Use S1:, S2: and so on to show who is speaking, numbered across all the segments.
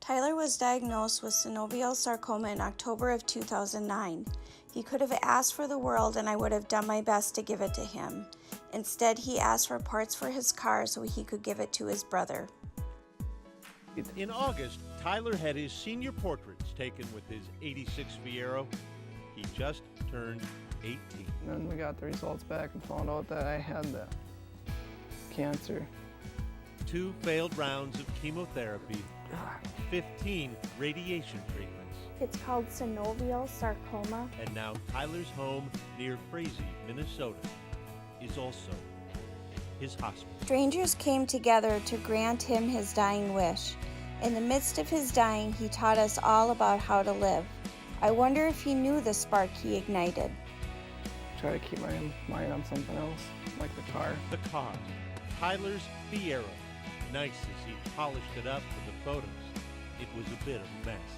S1: Tyler was diagnosed with synovial sarcoma in October of 2009. He could have asked for the world and I would have done my best to give it to him. Instead, he asked for parts for his car so he could give it to his brother.
S2: In August, Tyler had his senior portraits taken with his '86 Fiero. He just turned 18.
S3: And then we got the results back and found out that I had the cancer.
S2: 2 failed rounds of chemotherapy, 15 radiation treatments.
S4: It's called synovial sarcoma.
S2: And now Tyler's home near Frazee, Minnesota, is also his hospital.
S1: Strangers came together to grant him his dying wish. In the midst of his dying, he taught us all about how to live. I wonder if he knew the spark he ignited.
S3: Try to keep my mind on something else, like the car.
S2: The car, Tyler's Fiero. Nice as he polished it up for the photos, it was a bit of a mess.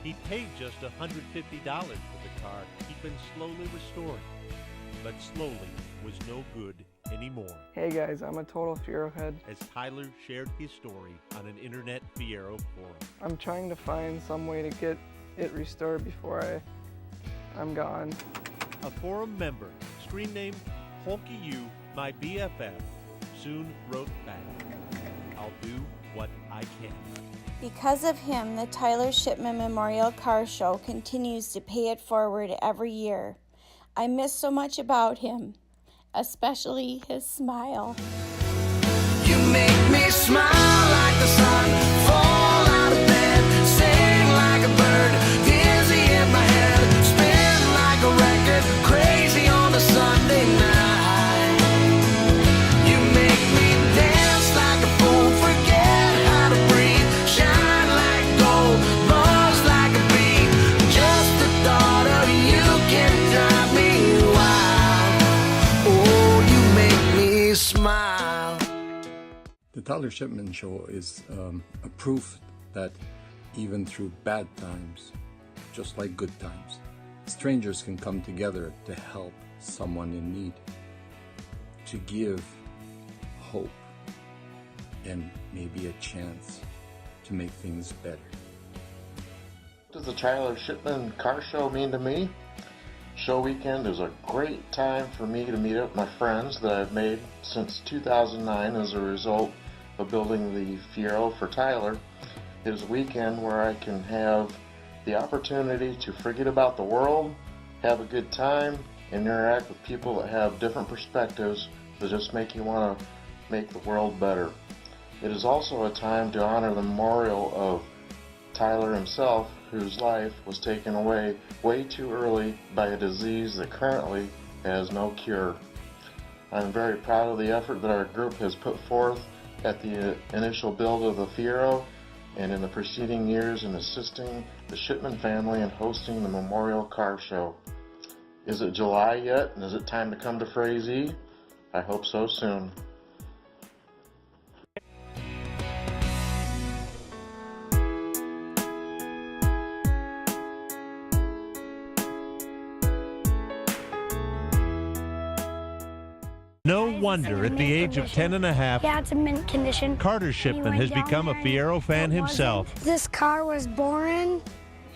S2: He paid just $150 for the car he'd been slowly restoring, but slowly was no good anymore.
S3: Hey guys, I'm a total Fiero head.
S2: As Tyler shared his story on an internet Fiero forum.
S3: I'm trying to find some way to get it restored before I'm gone.
S2: A forum member, screen name Holky U, my BFF, soon wrote back, "I'll do what I can."
S1: Because of him, the Tyler Shipman Memorial Car Show continues to pay it forward every year. I miss so much about him, especially his smile.
S5: You make me smile like the sun, fall out of bed, sing like a bird, dizzy in my head, spin like a record, crazy on a Sunday night. You make me dance like a fool, forget how to breathe, shine like gold, buzz like a bee. Just the thought of you can drive me wild. Oh, you make me smile.
S6: The Tyler Shipman Show is a proof that even through bad times, just like good times, strangers can come together to help someone in need, to give hope and maybe a chance to make things better.
S7: What does the Tyler Shipman Car Show mean to me? Show weekend is a great time for me to meet up with my friends that I've made since 2009 as a result of building the Fiero for Tyler. It is a weekend where I can have the opportunity to forget about the world, have a good time, and interact with people that have different perspectives that just make you want to make the world better. It is also a time to honor the memorial of Tyler himself, whose life was taken away way too early by a disease that currently has no cure. I'm very proud of the effort that our group has put forth at the initial build of the Fiero and in the preceding years in assisting the Shipman family in hosting the Memorial Car Show. Is it July yet, and is it time to come to Frazee? I hope so soon.
S2: No wonder at the age of 10 and a half,
S4: Yeah, it's a mint condition.
S2: Carter Shipman has become a Fiero fan himself.
S4: This car was born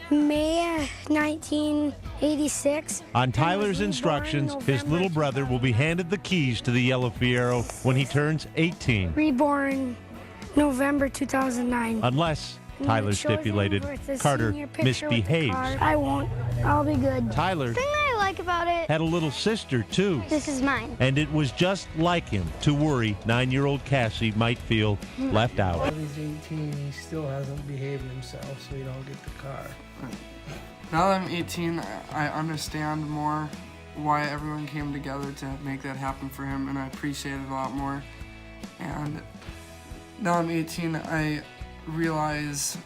S4: May 1986.
S2: On Tyler's instructions, his little brother will be handed the keys to the yellow Fiero when he turns 18.
S4: Reborn November 2009.
S2: Unless, Tyler stipulated, Carter misbehaves.
S4: I won't. I'll be good.
S2: Tyler
S4: The thing I like about it,
S2: had a little sister, too.
S4: this is mine.
S2: And it was just like him to worry 9-year-old Cassie might feel left out.
S8: He's 18, he still hasn't behaved himself, so you don't get the car.
S3: Now that I'm 18, I understand more why everyone came together to make that happen for him, and I appreciate it a lot more. And now I'm 18, I realize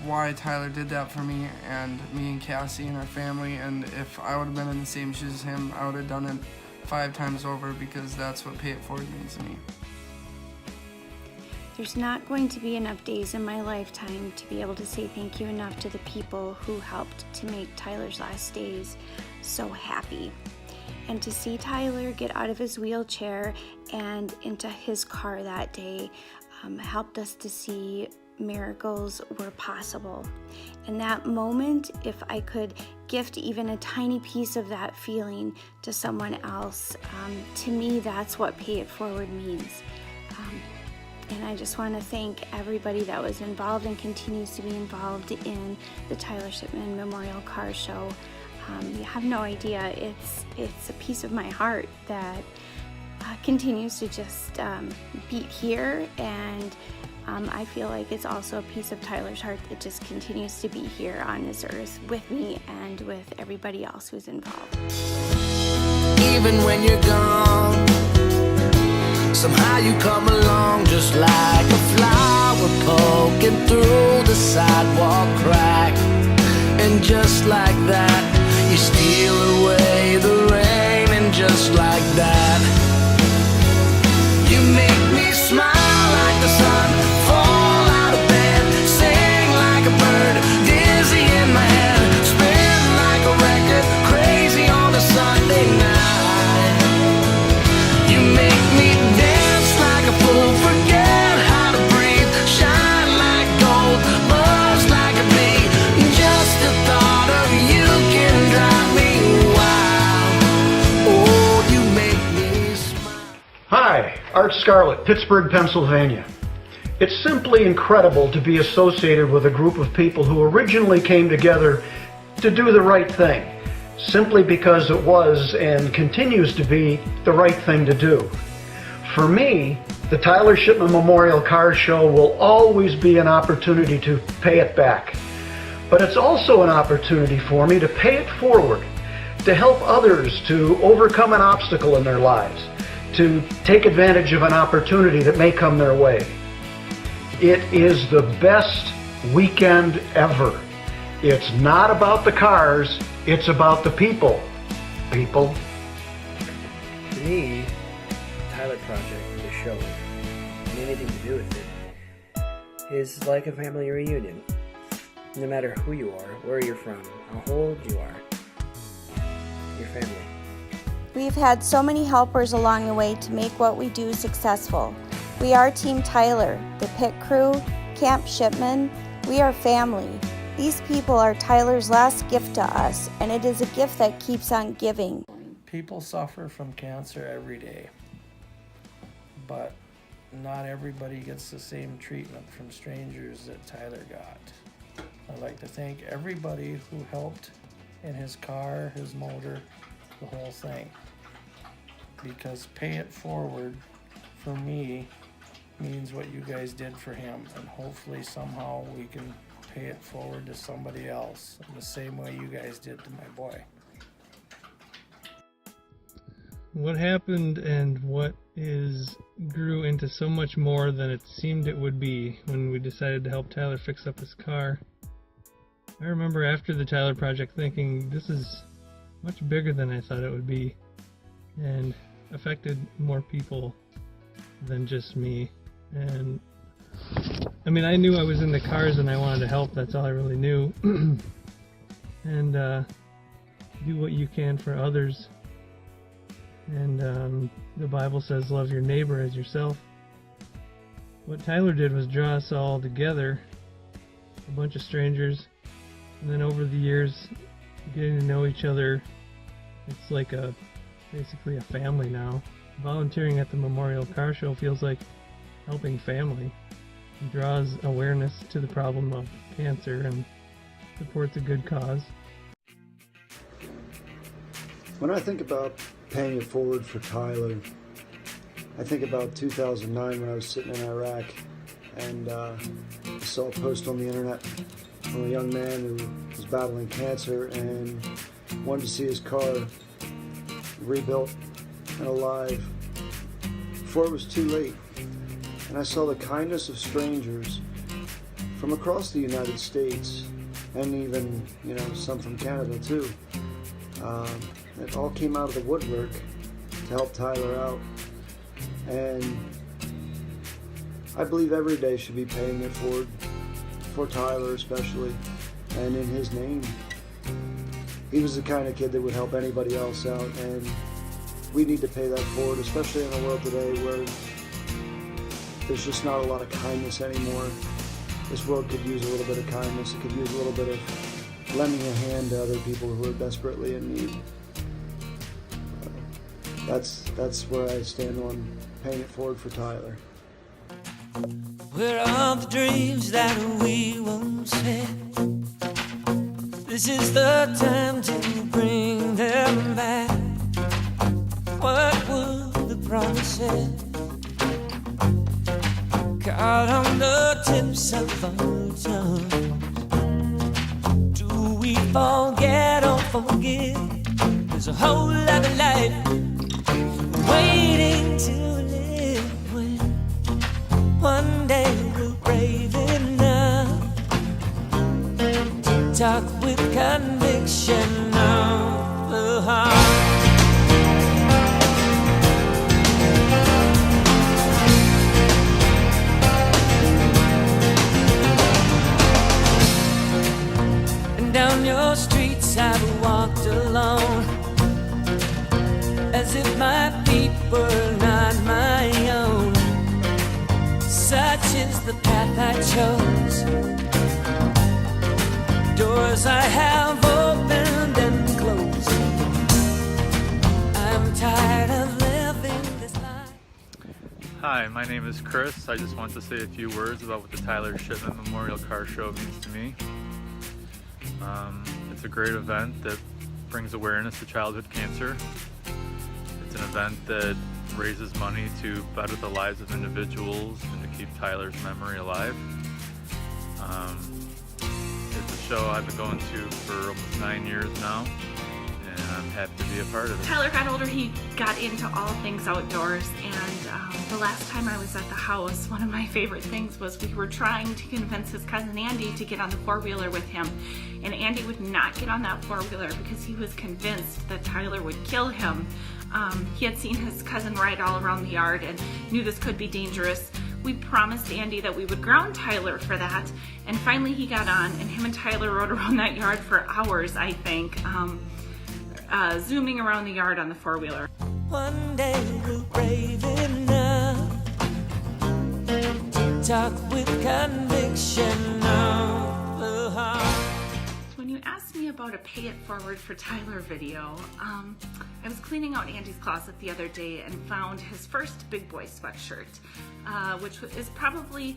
S3: why Tyler did that for me and Cassie and our family, and if I would have been in the same shoes as him, I would have done it 5 times over, because that's what pay it forward means to me.
S1: There's not going to be enough days in my lifetime to be able to say thank you enough to the people who helped to make Tyler's last days so happy. And to see Tyler get out of his wheelchair and into his car that day helped us to see miracles were possible. And that moment, if I could gift even a tiny piece of that feeling to someone else, to me, that's what Pay It Forward means. And I just want to thank everybody that was involved and continues to be involved in the Tyler Shipman Memorial Car Show. You have no idea, it's a piece of my heart that continues to just beat here, and I feel like it's also a piece of Tyler's heart that just continues to be here on this earth with me and with everybody else who's involved.
S5: Even when you're gone, somehow you come along just like a flower poking through the sidewalk crack. And just like that, you steal away the rain. And just like that, you make me smile like the sun, fall out of bed, sing like a bird, dizzy in my head, spin like a record, crazy on a Sunday night. You make me dance like a fool, forget how to breathe, shine like gold, buzz like a bee. Just the thought of you can drive me wild. Oh, you make me smile.
S9: Hi, Art Scarlett, Pittsburgh, Pennsylvania. It's simply incredible to be associated with a group of people who originally came together to do the right thing, simply because it was and continues to be the right thing to do. For me, the Tyler Shipman Memorial Car Show will always be an opportunity to pay it back. But it's also an opportunity for me to pay it forward, to help others to overcome an obstacle in their lives, to take advantage of an opportunity that may come their way. It is the best weekend ever. It's not about the cars, it's about the people. People.
S8: To me, the Tyler Project, the show, and anything to do with it, is like a family reunion. No matter who you are, where you're from, how old you are, your family.
S1: We've had so many helpers along the way to make what we do successful. We are Team Tyler, the pit crew, Camp Shipman. We are family. These people are Tyler's last gift to us, and it is a gift that keeps on giving.
S8: People suffer from cancer every day, but not everybody gets the same treatment from strangers that Tyler got. I'd like to thank everybody who helped in his car, his motor, the whole thing. Because Pay It Forward, for me, means what you guys did for him. And hopefully somehow we can pay it forward to somebody else in the same way you guys did to my boy.
S10: What happened and what grew into so much more than it seemed it would be when we decided to help Tyler fix up his car. I remember after the Tyler Project thinking, this is much bigger than I thought it would be, and affected more people than just me. And I mean, I knew I was into cars and I wanted to help, that's all I really knew. And do what you can for others. And the Bible says love your neighbor as yourself. What Tyler did was draw us all together, a bunch of strangers, and then over the years getting to know each other, it's like basically a family now. Volunteering at the Memorial Car Show feels like helping family. It draws awareness to the problem of cancer and supports a good cause.
S11: When I think about paying it forward for Tyler, I think about 2009 when I was sitting in Iraq and I saw a post on the internet from a young man who was battling cancer and wanted to see his car rebuilt and alive before it was too late. And I saw the kindness of strangers from across the United States and even, some from Canada too. It all came out of the woodwork to help Tyler out. And I believe every day should be paying it forward, for Tyler especially, and in his name. He was the kind of kid that would help anybody else out, and we need to pay that forward, especially in a world today where there's just not a lot of kindness anymore. this world could use a little bit of kindness. It could use a little bit of lending a hand to other people who are desperately in need. That's where I stand on paying it forward for Tyler.
S5: Where are the dreams that we once had? This is the time to bring them back. What were the promises? Caught on the tips of our tongues. Do we forget or forgive? There's a whole lot of life waiting to live when one day we're brave enough to talk with conviction of the heart. And down your streets I've walked alone, as if my feet were not my own. Such is the path I chose, doors I have opened and closed. I'm tired of living this life.
S12: Hi, my name is Chris. I just want to say a few words about what the Tyler Shipman Memorial Car Show means to me. It's a great event that brings awareness to childhood cancer. It's an event that raises money to better the lives of individuals and to keep Tyler's memory alive. It's a show I've been going to for almost 9 years now, and I'm happy to be a part of it.
S13: Tyler got older, he got into all things outdoors, and the last time I was at the house, one of my favorite things was we were trying to convince his cousin Andy to get on the four-wheeler with him, and Andy would not get on that four-wheeler because he was convinced that Tyler would kill him. He had seen his cousin ride all around the yard and knew this could be dangerous. We promised Andy that we would ground Tyler for that, and finally he got on, and him and Tyler rode around that yard for hours, I think, zooming around the yard on the four-wheeler.
S5: One day we're brave enough to talk with conviction of the heart.
S13: When you asked me about a Pay It Forward for Tyler video, I was cleaning out Andy's closet the other day and found his first Big Boy sweatshirt, which is probably,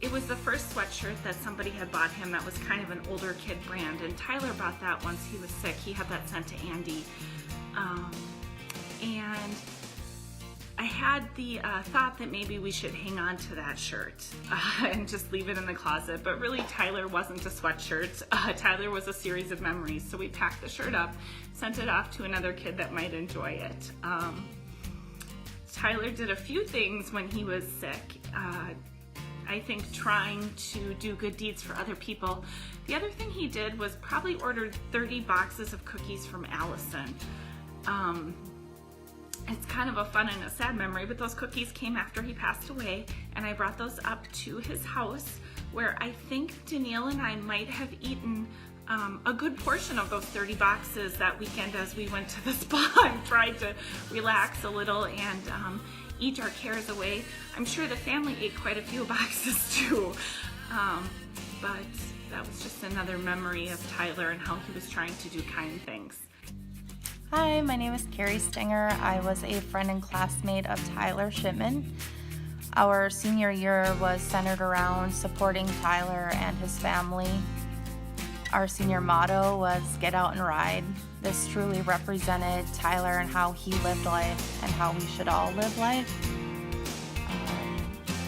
S13: it was the first sweatshirt that somebody had bought him that was kind of an older kid brand, and Tyler bought that once he was sick. He had that sent to Andy. And I had the thought that maybe we should hang on to that shirt and just leave it in the closet, but really Tyler wasn't a sweatshirt. Tyler was a series of memories, so we packed the shirt up, sent it off to another kid that might enjoy it. Tyler did a few things when he was sick. I think trying to do good deeds for other people. The other thing he did was probably ordered 30 boxes of cookies from Allison. It's kind of a fun and a sad memory, but those cookies came after he passed away, and I brought those up to his house, where I think Danielle and I might have eaten a good portion of those 30 boxes that weekend as we went to the spa and tried to relax a little and eat our cares away. I'm sure the family ate quite a few boxes too, but that was just another memory of Tyler and how he was trying to do kind things.
S14: Hi, my name is Carrie Stinger. I was a friend and classmate of Tyler Shipman. Our senior year was centered around supporting Tyler and his family. Our senior motto was get out and ride. This truly represented Tyler and how he lived life and how we should all live life.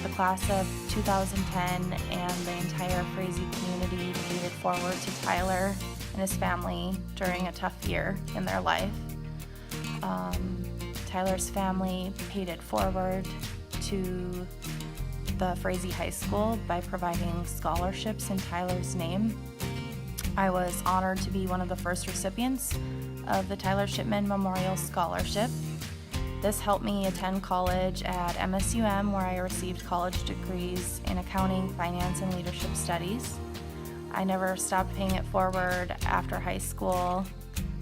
S14: The class of 2010 and the entire Frazee community paid it forward to Tyler and his family during a tough year in their life. Tyler's family paid it forward to the Frazee High School by providing scholarships in Tyler's name. I was honored to be one of the first recipients of the Tyler Shipman Memorial Scholarship. This helped me attend college at MSUM, where I received college degrees in accounting, finance, and leadership studies. I never stopped paying it forward after high school.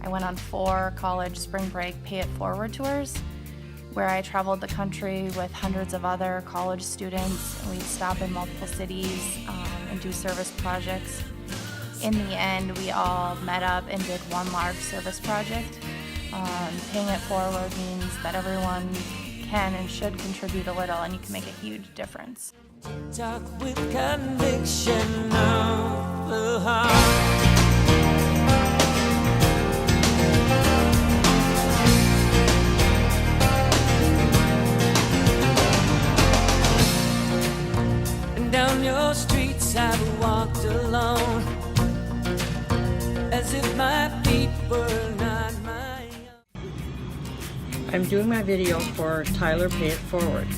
S14: I went on 4 college spring break Pay It Forward tours, where I traveled the country with hundreds of other college students. We'd stop in multiple cities and do service projects. In the end, we all met up and did one large service project. Paying it forward means that everyone can and should contribute a little, and you can make a huge difference.
S5: Talk with conviction of the heart. And down your streets I've walked alone, as if my feet were not my own.
S15: I'm doing my video for Tyler Pay It Forward.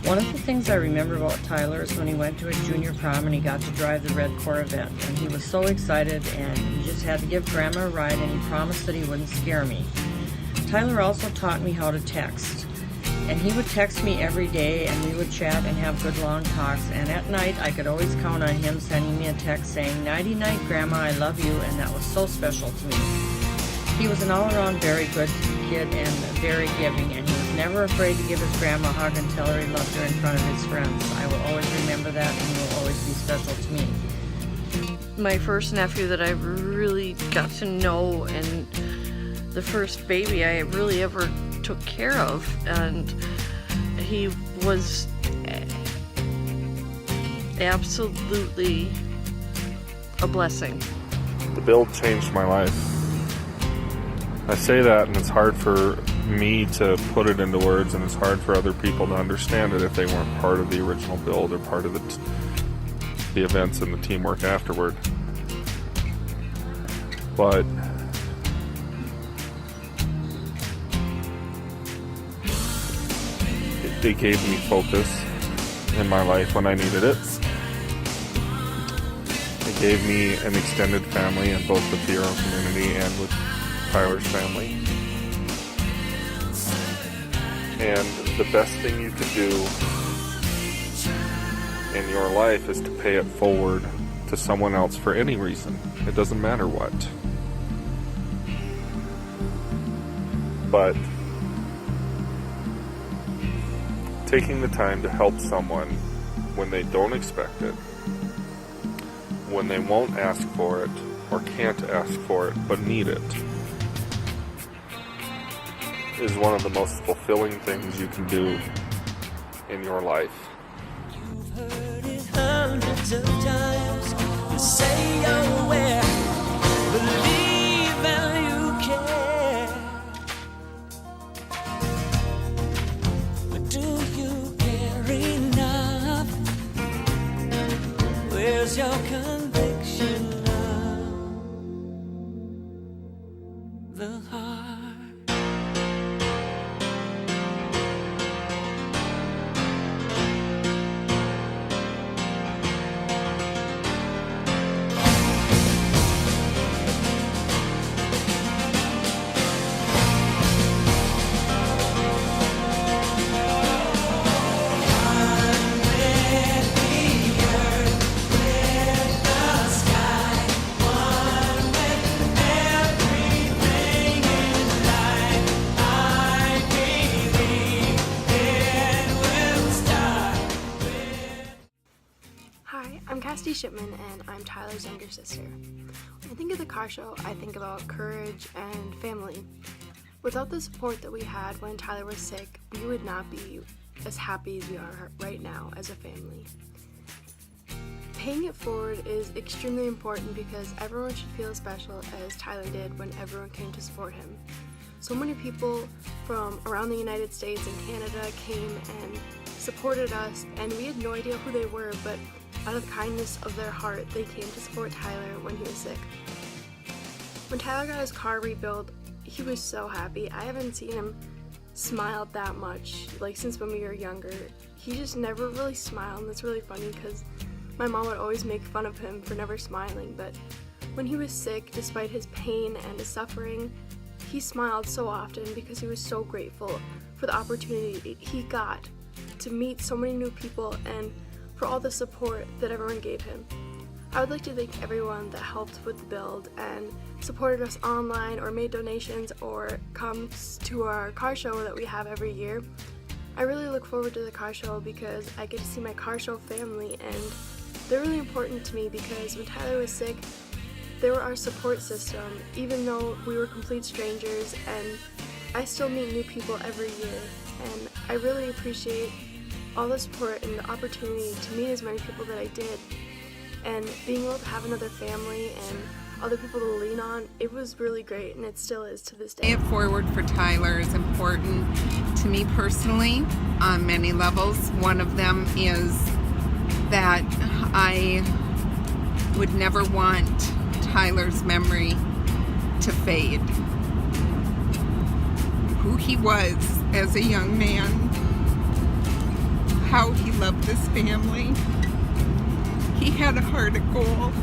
S15: One of the things I remember about Tyler is when he went to a junior prom and he got to drive the red Corvette, and he was so excited and he just had to give Grandma a ride, and he promised that he wouldn't scare me. Tyler also taught me how to text, and he would text me every day and we would chat and have good long talks, and at night I could always count on him sending me a text saying, "Nighty night, Grandma, I love you," and that was so special to me. He was an all-around very good kid and very giving, and he was never afraid to give his grandma a hug and tell her he loved her in front of his friends. I will always remember that, and he will always be special to me.
S16: My first nephew that I really got to know, and the first baby I really ever took care of, and he was absolutely a blessing.
S17: The build changed my life. I say that, and it's hard for me to put it into words, and it's hard for other people to understand it if they weren't part of the original build or part of the events and the teamwork afterward. But it gave me focus in my life when I needed it. It gave me an extended family in both the Fierro community and with Tyler's family. And the best thing you could do in your life is to pay it forward to someone else for any reason. It doesn't matter what. But taking the time to help someone when they don't expect it, when they won't ask for it or can't ask for it but need it, is one of the most fulfilling things you can do in your life.
S5: You've heard it hundreds of times. You say you're aware, believe and you care. But do you care enough? Where's your conviction of the heart?
S4: I'm Cassidy Shipman, and I'm Tyler's younger sister. When I think of the car show, I think about courage and family. Without the support that we had when Tyler was sick, we would not be as happy as we are right now as a family. Paying it forward is extremely important because everyone should feel as special as Tyler did when everyone came to support him. So many people from around the United States and Canada came and supported us, and we had no idea who they were, but out of the kindness of their heart, they came to support Tyler when he was sick. When Tyler got his car rebuilt, he was so happy. I haven't seen him smile that much, since when we were younger. He just never really smiled, and that's really funny because my mom would always make fun of him for never smiling, but when he was sick, despite his pain and his suffering, he smiled so often because he was so grateful for the opportunity he got to meet so many new people and for all the support that everyone gave him. I would like to thank everyone that helped with the build and supported us online or made donations or comes to our car show that we have every year. I really look forward to the car show because I get to see my car show family and They're really important to me because when Tyler was sick, they were our support system, even though we were complete strangers, and I still meet new people every year. And I really appreciate all the support and the opportunity to meet as many people that I did. And being able to have another family and other people to lean on, it was really great, and it still is to this day.
S18: Pay It Forward for Tyler is important to me personally on many levels. One of them is that I would never want Tyler's memory to fade. Who he was as a young man, how he loved this family. He had a heart of gold.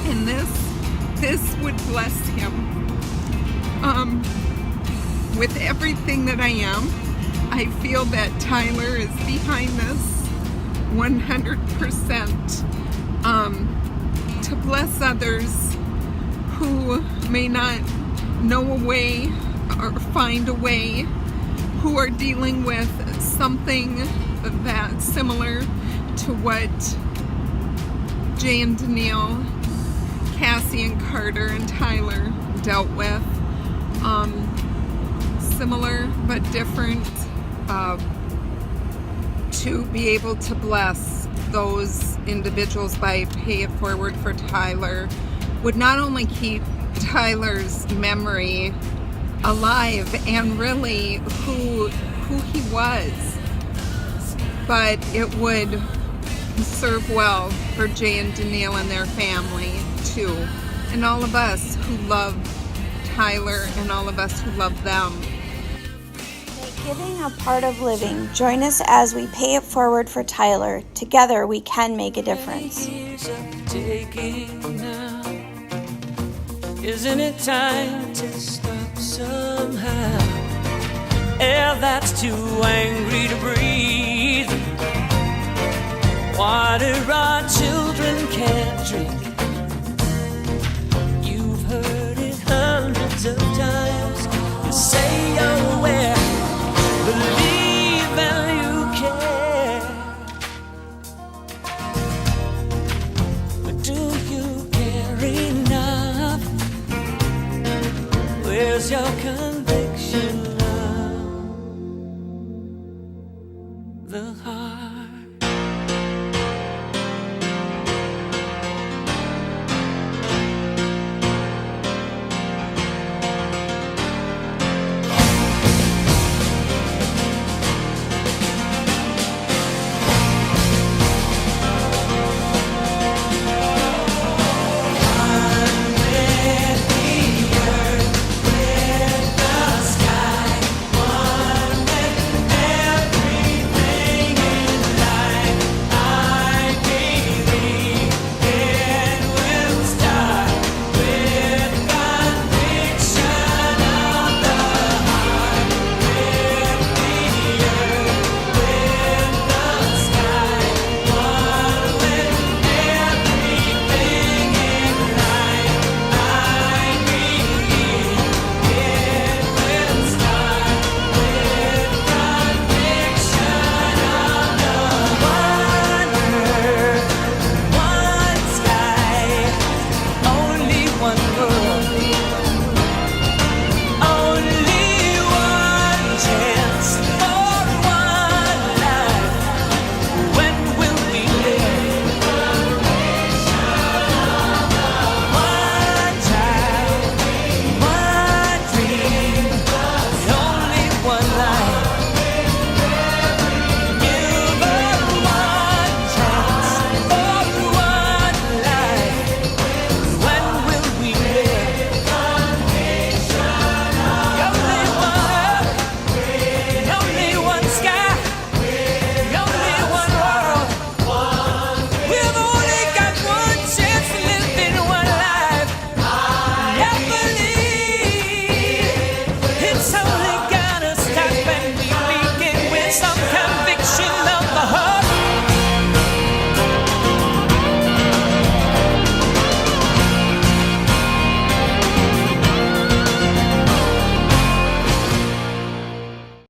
S18: And this would bless him. With everything that I am, I feel that Tyler is behind this 100%. To bless others who may not know a way or find a way, who are dealing with something that's similar to what Jay and Danielle, Cassie and Carter and Tyler dealt with. Similar but different, to be able to bless those individuals by Pay It Forward for Tyler would not only keep Tyler's memory alive and really who he was, but it would serve well for Jay and Danielle and their family too, and all of us who love Tyler and all of us who love them.
S1: Make giving a part of living. Join us as we pay it forward for Tyler. Together we can make a difference.
S5: Isn't it time to stop somehow? Air that's too angry to breathe, water our children can't drink. You've heard it hundreds of times. You say you're aware, believe and you care, but do you care enough? Where's your conviction?